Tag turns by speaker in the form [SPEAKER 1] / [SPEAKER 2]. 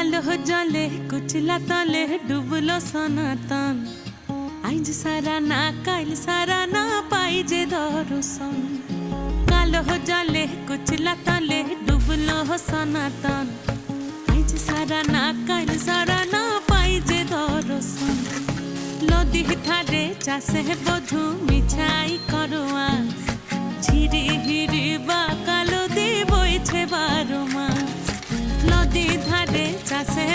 [SPEAKER 1] কালো জলে কুচলা তলে ডুবলো সনাতন। আইজ সারা না কাইল সারা না পাই যে দর্শন। কালো জলে কুচলা তলে ডুবলো সনাতন। আইজ সারা না কাইল সারা না পাই যে দর্শন। নদী ধারে চাষে বধু মিছাই করো আস। ঝিরি হিরি বা কালো দি বইছে 12 মাস। নদী ধারে চাষে